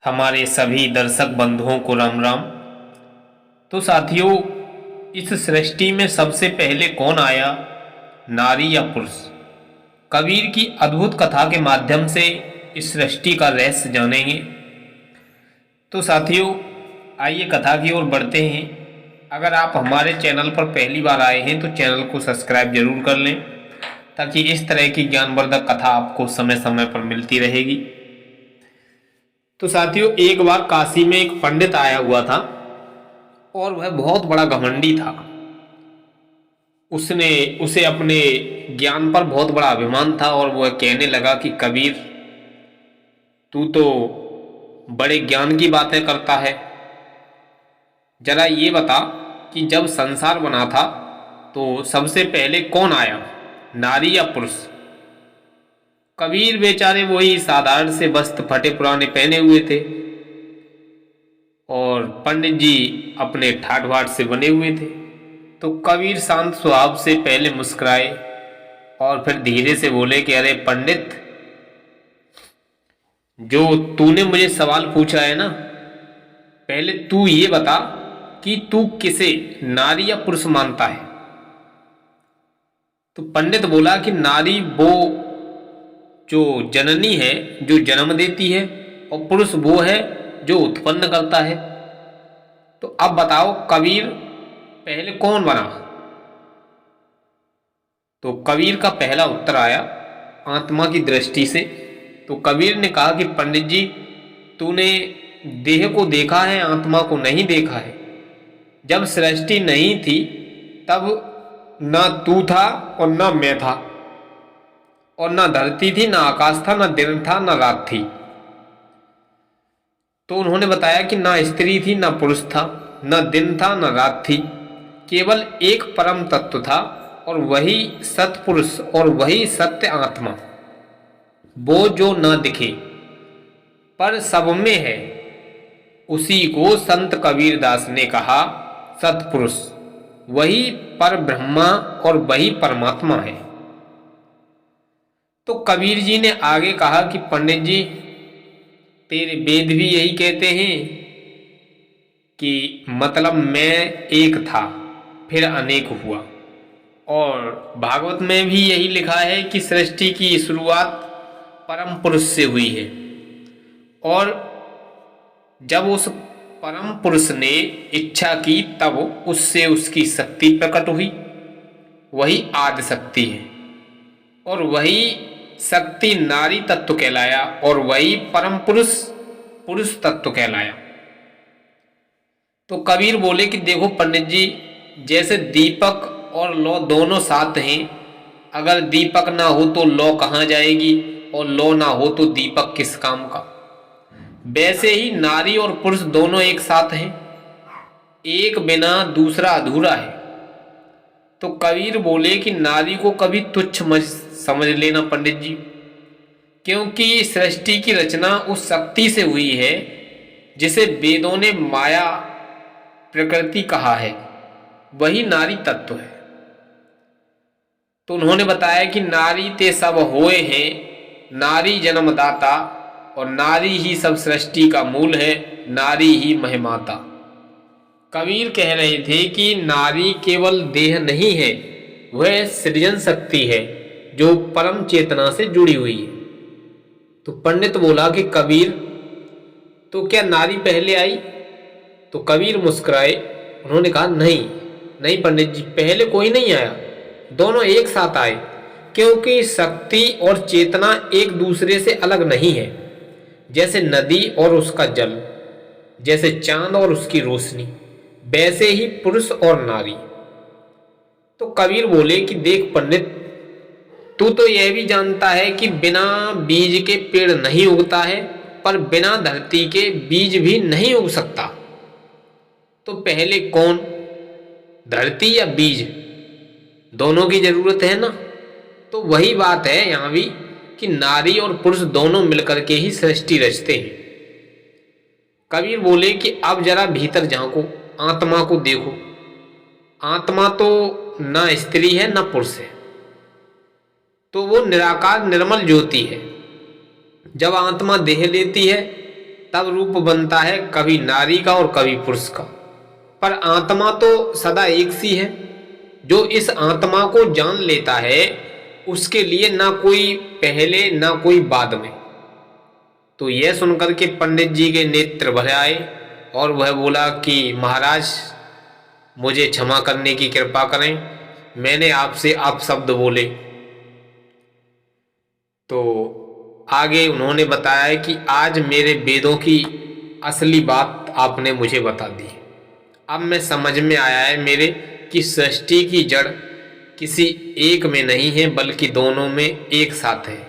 हमारे सभी दर्शक बंधुओं को राम राम। तो साथियों, इस सृष्टि में सबसे पहले कौन आया, नारी या पुरुष? कबीर की अद्भुत कथा के माध्यम से इस सृष्टि का रहस्य जानेंगे। तो साथियों, आइए कथा की ओर बढ़ते हैं। अगर आप हमारे चैनल पर पहली बार आए हैं तो चैनल को सब्सक्राइब जरूर कर लें, ताकि इस तरह की ज्ञानवर्धक कथा आपको समय समय पर मिलती रहेगी। तो साथियों, एक बार काशी में एक पंडित आया हुआ था और वह बहुत बड़ा घमंडी था। उसे अपने ज्ञान पर बहुत बड़ा अभिमान था और वह कहने लगा कि कबीर, तू तो बड़े ज्ञान की बातें करता है। जरा ये बता कि जब संसार बना था तो सबसे पहले कौन आया, नारी या पुरुष? कबीर बेचारे वही साधारण से वस्त्र फटे पुराने पहने हुए थे और पंडित जी अपने ठाठ बाट से बने हुए थे। तो कबीर शांत स्वभाव से पहले मुस्कुराए और फिर धीरे से बोले कि अरे पंडित, जो तूने मुझे सवाल पूछा है ना, पहले तू ये बता कि तू किसे नारी या पुरुष मानता है? तो पंडित बोला कि नारी वो जो जननी है, जो जन्म देती है, और पुरुष वो है जो उत्पन्न करता है। तो अब बताओ कबीर, पहले कौन बना? तो कबीर का पहला उत्तर आया आत्मा की दृष्टि से। तो कबीर ने कहा कि पंडित जी, तूने देह को देखा है, आत्मा को नहीं देखा है। जब सृष्टि नहीं थी तब ना तू था और ना मैं था, और ना धरती थी, ना आकाश था, ना दिन था, ना रात थी। तो उन्होंने बताया कि ना स्त्री थी, ना पुरुष था, ना दिन था, ना रात थी। केवल एक परम तत्व था, और वही सत्पुरुष और वही सत्य आत्मा, वो जो न दिखे पर सब में है। उसी को संत कबीर दास ने कहा सत्पुरुष। वही पर ब्रह्मा और वही परमात्मा है। तो कबीर जी ने आगे कहा कि पंडित जी, तेरे वेद भी यही कहते हैं कि मतलब मैं एक था फिर अनेक हुआ, और भागवत में भी यही लिखा है कि सृष्टि की शुरुआत परम पुरुष से हुई है, और जब उस परम पुरुष ने इच्छा की तब उससे उसकी शक्ति प्रकट हुई। वही आदि शक्ति है, और वही शक्ति नारी तत्व कहलाया, और वही परम पुरुष पुरुष तत्व कहलाया। तो कबीर बोले कि देखो पंडित जी, जैसे दीपक और लौ दोनों साथ हैं, अगर दीपक ना हो तो लौ कहाँ जाएगी, और लौ ना हो तो दीपक किस काम का। वैसे ही नारी और पुरुष दोनों एक साथ हैं, एक बिना दूसरा अधूरा है। तो कबीर बोले कि नारी को कभी तुच्छ मत समझ लेना पंडित जी, क्योंकि सृष्टि की रचना उस शक्ति से हुई है जिसे वेदों ने माया प्रकृति कहा है। वही नारी तत्व है। तो उन्होंने बताया कि नारी ते सब होए हैं, नारी जन्मदाता, और नारी ही सब सृष्टि का मूल है, नारी ही महिमाता। कबीर कह रहे थे कि नारी केवल देह नहीं है, वह सृजन शक्ति है जो परम चेतना से जुड़ी हुई है। तो पंडित बोला कि कबीर, तो क्या नारी पहले आई? तो कबीर मुस्कुराए। उन्होंने कहा नहीं नहीं पंडित जी, पहले कोई नहीं आया, दोनों एक साथ आए, क्योंकि शक्ति और चेतना एक दूसरे से अलग नहीं है। जैसे नदी और उसका जल, जैसे चांद और उसकी रोशनी, वैसे ही पुरुष और नारी। तो कबीर बोले कि देख पंडित, तू तो यह भी जानता है कि बिना बीज के पेड़ नहीं उगता है, पर बिना धरती के बीज भी नहीं उग सकता। तो पहले कौन, धरती या बीज? दोनों की जरूरत है ना। तो वही बात है यहां भी कि नारी और पुरुष दोनों मिलकर के ही सृष्टि रचते हैं। कबीर बोले कि अब जरा भीतर झांको, आत्मा को देखो। आत्मा तो ना स्त्री है ना पुरुष है, तो वो निराकार निर्मल ज्योति है। जब आत्मा देह लेती है तब रूप बनता है कभी नारी का और कभी पुरुष का। पर आत्मा तो सदा एक सी है। जो इस आत्मा को जान लेता है उसके लिए ना कोई पहले ना कोई बाद में। तो यह सुनकर के पंडित जी के नेत्र भर आए और वह बोला कि महाराज मुझे क्षमा करने की कृपा करें, मैंने आपसे अपशब्द बोले। तो आगे उन्होंने बताया कि आज मेरे वेदों की असली बात आपने मुझे बता दी। अब मैं समझ में आया है मेरे कि सृष्टि की जड़ किसी एक में नहीं है बल्कि दोनों में एक साथ है,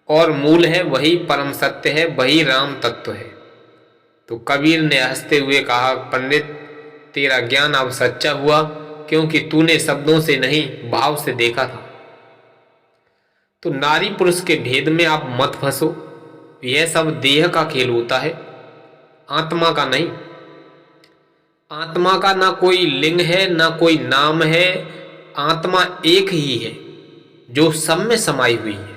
और मूल है वही परम सत्य है, वही राम तत्व है। तो कबीर ने हंसते हुए कहा, पंडित तेरा ज्ञान अब सच्चा हुआ, क्योंकि तूने शब्दों से नहीं भाव से देखा था। तो नारी पुरुष के भेद में आप मत फंसो, यह सब देह का खेल होता है, आत्मा का नहीं। आत्मा का ना कोई लिंग है ना कोई नाम है, आत्मा एक ही है जो सब में समाई हुई है।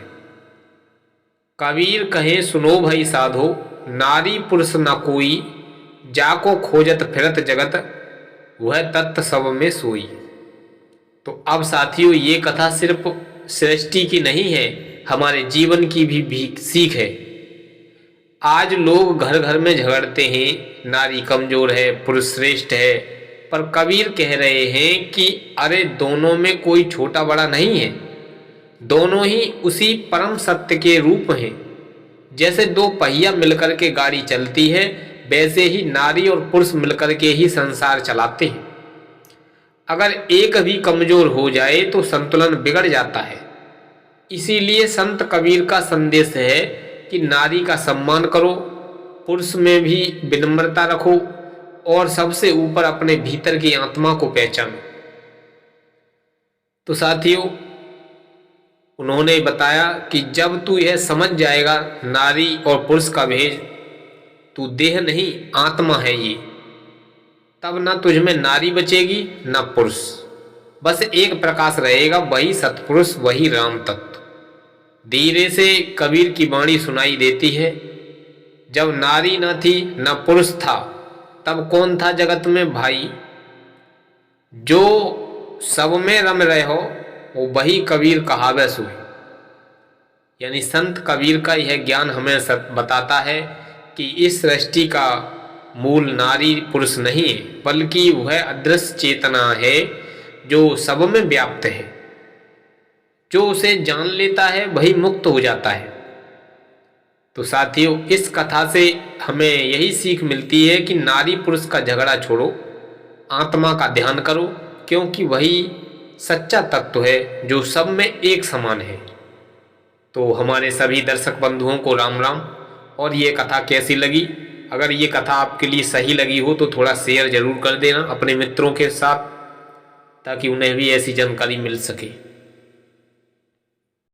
कबीर कहे सुनो भई साधो, नारी पुरुष न कोई, जाको खोजत फिरत जगत, वह तत्व सब में सोई। तो अब साथियों ये कथा सिर्फ सृष्टि की नहीं है, हमारे जीवन की भी सीख है। आज लोग घर घर में झगड़ते हैं, नारी कमजोर है पुरुष श्रेष्ठ है, पर कबीर कह रहे हैं कि अरे दोनों में कोई छोटा बड़ा नहीं है, दोनों ही उसी परम सत्य के रूप हैं। जैसे दो पहिया मिलकर के गाड़ी चलती है, वैसे ही नारी और पुरुष मिलकर के ही संसार चलाते हैं। अगर एक भी कमजोर हो जाए तो संतुलन बिगड़ जाता है। इसीलिए संत कबीर का संदेश है कि नारी का सम्मान करो, पुरुष में भी विनम्रता रखो और सबसे ऊपर अपने भीतर की आत्मा को पहचानो। तो साथियों उन्होंने बताया कि जब तू यह समझ जाएगा नारी और पुरुष का भेद, तू देह नहीं आत्मा है ये, तब ना तुझ में नारी बचेगी ना पुरुष, बस एक प्रकाश रहेगा, वही सतपुरुष वही राम तत्व। धीरे से कबीर की वाणी सुनाई देती है, जब नारी न थी न पुरुष था तब कौन था जगत में भाई, जो सब में रम रहे हो वो वही कबीर कहावे सोई। यानी संत कबीर का यह ज्ञान हमें बताता है कि इस सृष्टि का मूल नारी पुरुष नहीं है, बल्कि वह अदृश्य चेतना है जो सब में व्याप्त है। जो उसे जान लेता है वही मुक्त हो जाता है। तो साथियों इस कथा से हमें यही सीख मिलती है कि नारी पुरुष का झगड़ा छोड़ो, आत्मा का ध्यान करो, क्योंकि वही सच्चा तत्व है जो सब में एक समान है। तो हमारे सभी दर्शक बंधुओं को राम राम। और ये कथा कैसी लगी? अगर ये कथा आपके लिए सही लगी हो तो थोड़ा शेयर जरूर कर देना अपने मित्रों के साथ, ताकि उन्हें भी ऐसी जानकारी मिल सके।